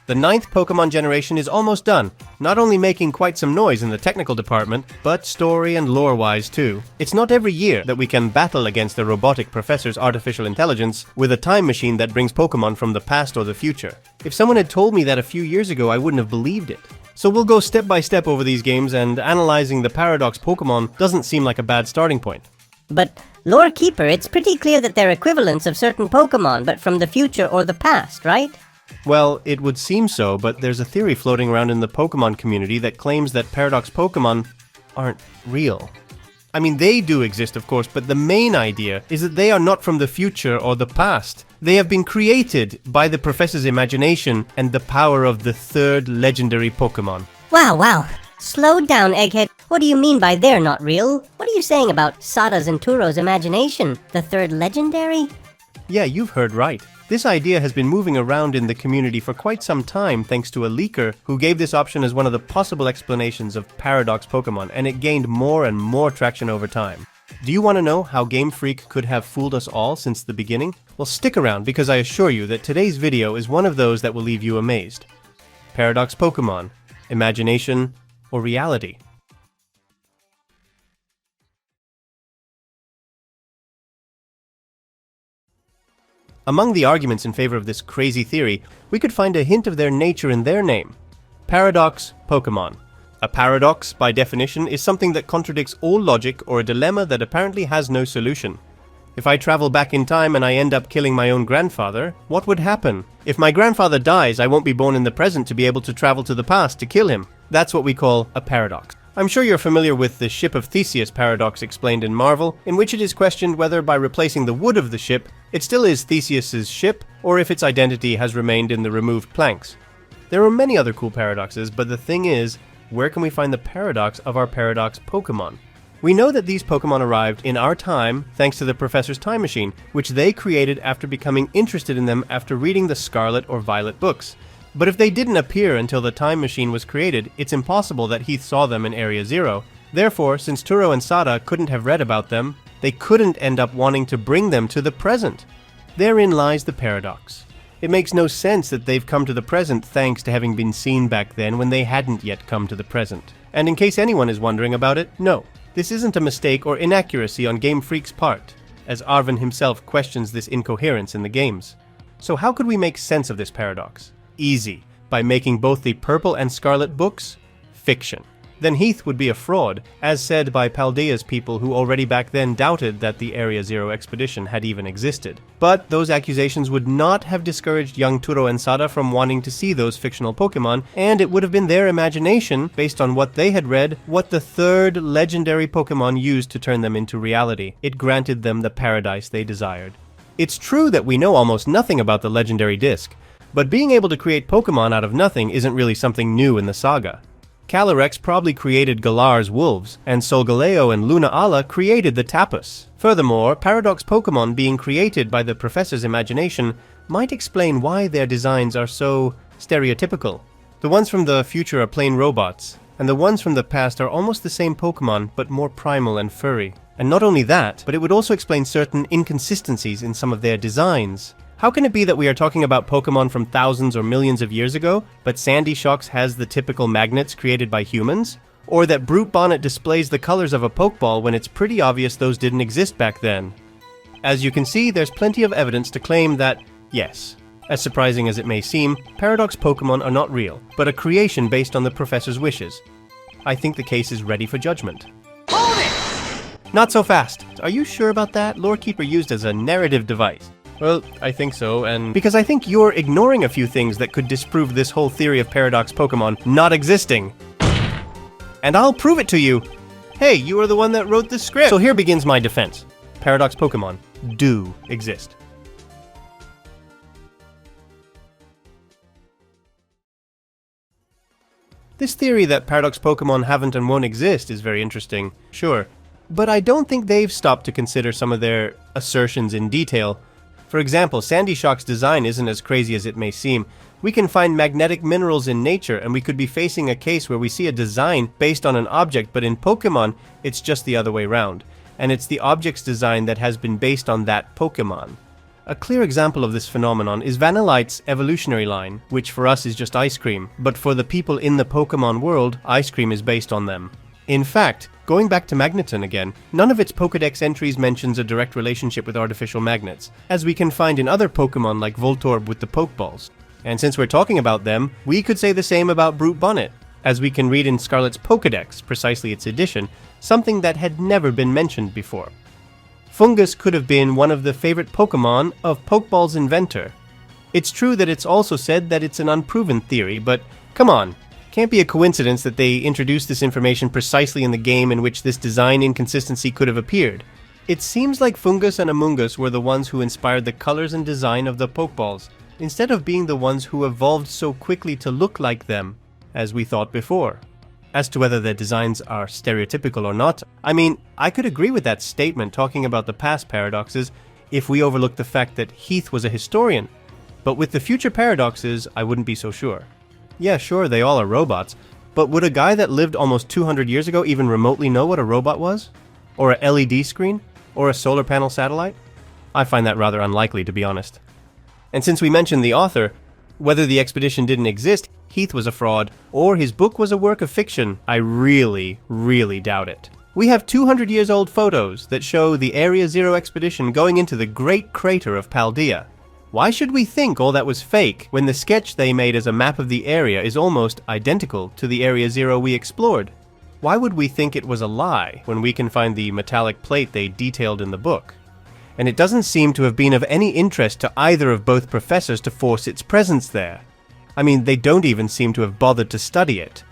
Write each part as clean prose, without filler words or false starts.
The 9th Pokemon generation is almost done, not only making quite some noise in the technical department, but story and lore-wise too. It's not every year that we can battle against the robotic professor's artificial intelligence with a time machine that brings Pokemon from the past or the future. If someone had told me that a few years ago, I wouldn't have believed it. So we'll go step by step over these games, and analyzing the Paradox Pokémon doesn't seem like a bad starting point. But, Lore Keeper, it's pretty clear that they're equivalents of certain Pokemon, but from the future or the past, right? Well, it would seem so, but there's a theory floating around in the Pokemon community that claims that Paradox Pokémon aren't real. I mean, they do exist, of course, but the main idea is that they are not from the future or the past. They have been created by the professor's imagination and the power of the 3rd legendary Pokemon. Wow. Slow down, Egghead. What do you mean by they're not real? What are you saying about Sada's and Turo's imagination? The 3rd legendary? Yeah, you've heard right. This idea has been moving around in the community for quite some time thanks to a leaker who gave this option as one of the possible explanations of Paradox Pokémon, and it gained more and more traction over time. Do you want to know how Game Freak could have fooled us all since the beginning? Well, stick around because I assure you that today's video is one of those that will leave you amazed. Paradox Pokémon, imagination or reality? Among the arguments in favor of this crazy theory, we could find a hint of their nature in their name. Paradox Pokémon. A paradox, by definition, is something that contradicts all logic or a dilemma that apparently has no solution. If I travel back in time and I end up killing my own grandfather, what would happen? If my grandfather dies, I won't be born in the present to be able to travel to the past to kill him. That's what we call a paradox. I'm sure you're familiar with the Ship of Theseus paradox explained in Marvel, in which it is questioned whether by replacing the wood of the ship, it still is Theseus's ship, or if its identity has remained in the removed planks. There are many other cool paradoxes, but the thing is, where can we find the paradox of our Paradox Pokémon? We know that these Pokémon arrived in our time thanks to the Professor's Time Machine, which they created after becoming interested in them after reading the Scarlet or Violet books. But if they didn't appear until the Time Machine was created, it's impossible that Heath saw them in Area Zero. Therefore, since Turo and Sada couldn't have read about them, they couldn't end up wanting to bring them to the present. Therein lies the paradox. It makes no sense that they've come to the present thanks to having been seen back then when they hadn't yet come to the present. And in case anyone is wondering about it, no. This isn't a mistake or inaccuracy on Game Freak's part, as Arvin himself questions this incoherence in the games. So how could we make sense of this paradox? Easy, by making both the Purple and Scarlet books fiction. Then Heath would be a fraud, as said by Paldea's people who already back then doubted that the Area Zero expedition had even existed. But those accusations would not have discouraged young Turo and Sada from wanting to see those fictional Pokemon, and it would have been their imagination, based on what they had read, what the 3rd legendary Pokemon used to turn them into reality. It granted them the paradise they desired. It's true that we know almost nothing about the legendary disc, but being able to create Pokemon out of nothing isn't really something new in the saga. Calyrex probably created Galar's wolves, and Solgaleo and Lunala created the Tapas. Furthermore, Paradox Pokémon being created by the professor's imagination might explain why their designs are so stereotypical. The ones from the future are plain robots, and the ones from the past are almost the same Pokemon, but more primal and furry. And not only that, but it would also explain certain inconsistencies in some of their designs. How can it be that we are talking about Pokemon from thousands or millions of years ago, but Sandy Shocks has the typical magnets created by humans? Or that Brute Bonnet displays the colors of a Pokeball when it's pretty obvious those didn't exist back then? As you can see, there's plenty of evidence to claim that, yes, as surprising as it may seem, Paradox Pokemon are not real, but a creation based on the professor's wishes. I think the case is ready for judgment. Hold it! Not so fast. Are you sure about that? Lore Keeper used as a narrative device. Well, I think so, and because I think you're ignoring a few things that could disprove this whole theory of Paradox Pokémon not existing. And I'll prove it to you! Hey, you are the one that wrote the script! So here begins my defense. Paradox Pokémon do exist. This theory that Paradox Pokémon haven't and won't exist is very interesting, sure. But I don't think they've stopped to consider some of their assertions in detail. For example, Sandy Shock's design isn't as crazy as it may seem. We can find magnetic minerals in nature, and we could be facing a case where we see a design based on an object, but in Pokemon, it's just the other way around. And it's the object's design that has been based on that Pokemon. A clear example of this phenomenon is Vanillite's evolutionary line, which for us is just ice cream, but for the people in the Pokémon world, ice cream is based on them. In fact, going back to Magneton again, none of its Pokédex entries mentions a direct relationship with artificial magnets, as we can find in other Pokémon like Voltorb with the Pokeballs. And since we're talking about them, we could say the same about Brute Bonnet, as we can read in Scarlet's Pokédex, precisely its edition, something that had never been mentioned before. Fungus could have been one of the favorite Pokémon of Pokeball's inventor. It's true that it's also said that it's an unproven theory, but come on, can't be a coincidence that they introduced this information precisely in the game in which this design inconsistency could have appeared. It seems like Fungus and Amoonguss were the ones who inspired the colors and design of the Pokeballs, instead of being the ones who evolved so quickly to look like them, as we thought before. As to whether their designs are stereotypical or not, I mean, I could agree with that statement talking about the past paradoxes if we overlook the fact that Heath was a historian, but with the future paradoxes, I wouldn't be so sure. Yeah, sure, they all are robots, but would a guy that lived almost 200 years ago even remotely know what a robot was? Or a LED screen? Or a solar panel satellite? I find that rather unlikely, to be honest. And since we mentioned the author, whether the expedition didn't exist, Heath was a fraud, or his book was a work of fiction, I really, really doubt it. We have 200 years old photos that show the Area Zero expedition going into the Great Crater of Paldea. Why should we think all that was fake when the sketch they made as a map of the area is almost identical to the Area Zero we explored? Why would we think it was a lie when we can find the metallic plate they detailed in the book? And it doesn't seem to have been of any interest to either of both professors to force its presence there. I mean, they don't even seem to have bothered to study it.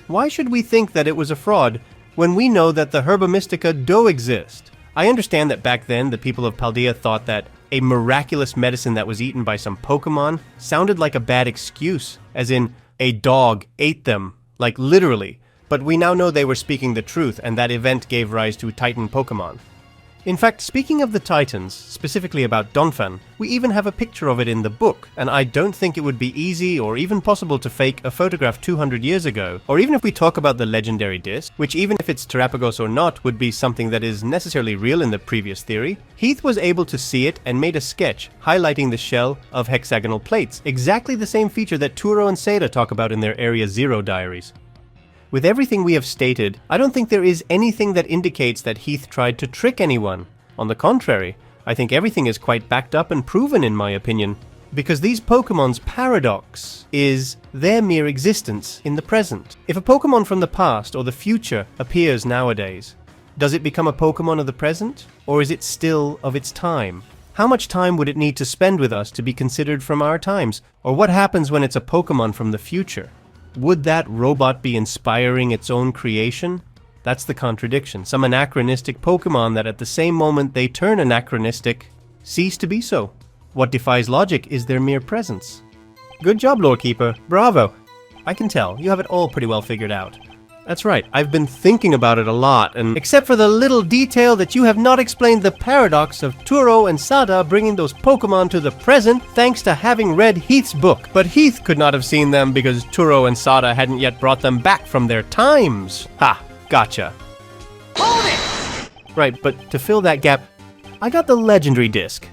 Why should we think that it was a fraud when we know that the Herba Mystica do exist? I understand that back then the people of Paldea thought that a miraculous medicine that was eaten by some Pokemon sounded like a bad excuse, as in, a dog ate them, like literally, but we now know they were speaking the truth and that event gave rise to Titan Pokemon. In fact, speaking of the Titans, specifically about Donphan, we even have a picture of it in the book, and I don't think it would be easy or even possible to fake a photograph 200 years ago, or even if we talk about the legendary disc, which even if it's Terapagos or not would be something that is necessarily real in the previous theory, Heath was able to see it and made a sketch highlighting the shell of hexagonal plates, exactly the same feature that Turo and Sada talk about in their Area Zero diaries. With everything we have stated, I don't think there is anything that indicates that Heath tried to trick anyone. On the contrary, I think everything is quite backed up and proven in my opinion, because these Pokemon's paradox is their mere existence in the present. If a Pokemon from the past or the future appears nowadays, does it become a Pokemon of the present, or is it still of its time? How much time would it need to spend with us to be considered from our times, or what happens when it's a Pokemon from the future? Would that robot be inspiring its own creation? That's the contradiction. Some anachronistic Pokemon that at the same moment they turn anachronistic, cease to be so. What defies logic is their mere presence. Good job, Lorekeeper. Bravo. I can tell, you have it all pretty well figured out. That's right, I've been thinking about it a lot, and except for the little detail that you have not explained the paradox of Turo and Sada bringing those Pokemon to the present thanks to having read Heath's book. But Heath could not have seen them because Turo and Sada hadn't yet brought them back from their times. Ha, gotcha. Hold it! Right, but to fill that gap, I got the legendary disc.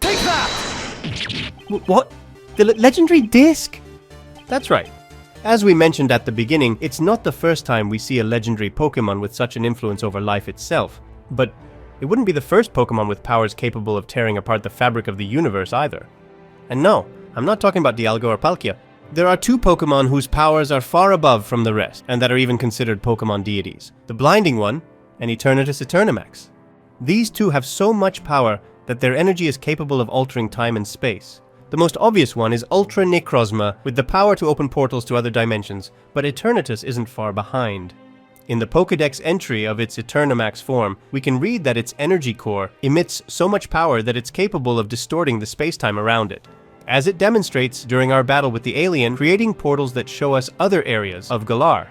Take that! What? The legendary disc? That's right. As we mentioned at the beginning, it's not the first time we see a legendary Pokemon with such an influence over life itself, but it wouldn't be the first Pokemon with powers capable of tearing apart the fabric of the universe either. And no, I'm not talking about Dialga or Palkia. There are two Pokemon whose powers are far above from the rest, and that are even considered Pokemon deities. The Blinding One, and Eternatus Eternamax. These two have so much power that their energy is capable of altering time and space. The most obvious one is Ultra Necrozma, with the power to open portals to other dimensions, but Eternatus isn't far behind. In the Pokédex entry of its Eternamax form, we can read that its energy core emits so much power that it's capable of distorting the spacetime around it, as it demonstrates during our battle with the alien, creating portals that show us other areas of Galar.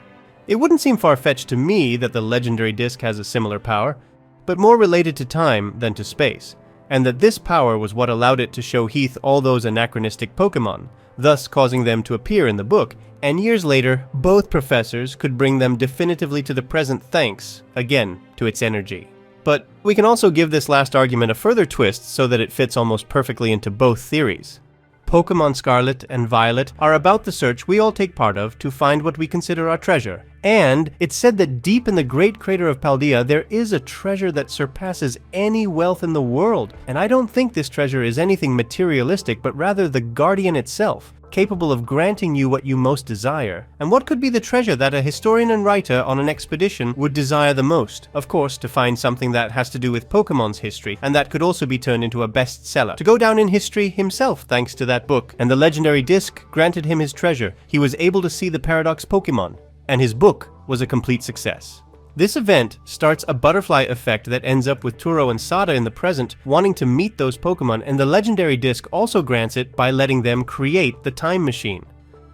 It wouldn't seem far-fetched to me that the legendary disc has a similar power, but more related to time than to space, and that this power was what allowed it to show Heath all those anachronistic Pokemon, thus causing them to appear in the book, and years later, both professors could bring them definitively to the present thanks, again, to its energy. But we can also give this last argument a further twist so that it fits almost perfectly into both theories. Pokémon Scarlet and Violet are about the search we all take part of to find what we consider our treasure. And it's said that deep in the great crater of Paldea, there is a treasure that surpasses any wealth in the world. And I don't think this treasure is anything materialistic, but rather the guardian itself, capable of granting you what you most desire. And what could be the treasure that a historian and writer on an expedition would desire the most? Of course, to find something that has to do with Pokemon's history, and that could also be turned into a bestseller. To go down in history himself thanks to that book, and the legendary disc granted him his treasure. He was able to see the Paradox Pokémon, and his book was a complete success. This event starts a butterfly effect that ends up with Turo and Sada in the present wanting to meet those Pokemon, and the legendary disc also grants it by letting them create the time machine.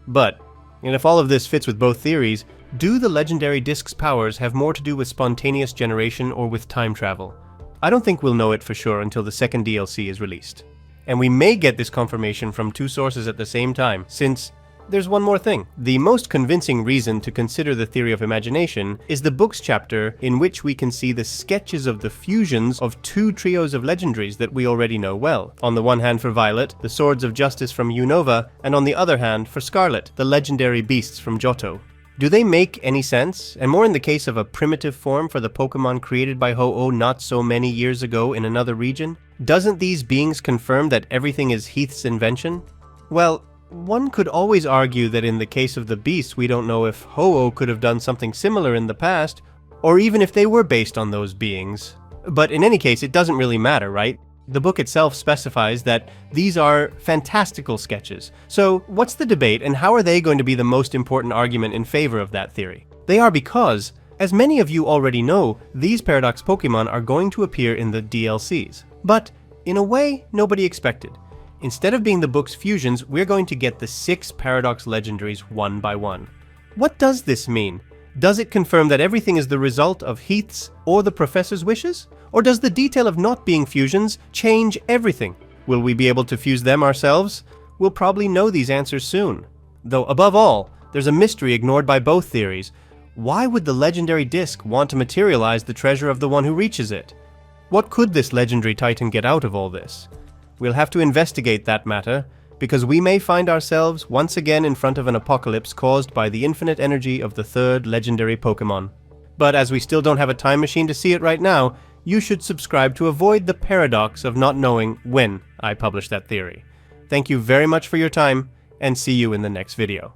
But, and if all of this fits with both theories, do the legendary disc's powers have more to do with spontaneous generation or with time travel? I don't think we'll know it for sure until the second DLC is released. And we may get this confirmation from two sources at the same time, since there's one more thing. The most convincing reason to consider the theory of imagination is the book's chapter in which we can see the sketches of the fusions of two trios of legendaries that we already know well. On the one hand for Violet, the Swords of Justice from Unova, and on the other hand for Scarlet, the legendary beasts from Johto. Do they make any sense? And more in the case of a primitive form for the Pokemon created by Ho-Oh not so many years ago in another region? Doesn't these beings confirm that everything is Heath's invention? Well, one could always argue that in the case of the beasts, we don't know if Ho-Oh could have done something similar in the past, or even if they were based on those beings. But in any case, it doesn't really matter, right? The book itself specifies that these are fantastical sketches. So what's the debate, and how are they going to be the most important argument in favor of that theory? They are because, as many of you already know, these Paradox Pokémon are going to appear in the DLCs. But, in a way, nobody expected. Instead of being the book's fusions, we're going to get the 6 Paradox legendaries one by one. What does this mean? Does it confirm that everything is the result of Heath's or the Professor's wishes? Or does the detail of not being fusions change everything? Will we be able to fuse them ourselves? We'll probably know these answers soon. Though above all, there's a mystery ignored by both theories. Why would the legendary disc want to materialize the treasure of the one who reaches it? What could this legendary titan get out of all this? We'll have to investigate that matter, because we may find ourselves once again in front of an apocalypse caused by the infinite energy of the 3rd legendary Pokémon. But as we still don't have a time machine to see it right now, you should subscribe to avoid the paradox of not knowing when I publish that theory. Thank you very much for your time, and see you in the next video.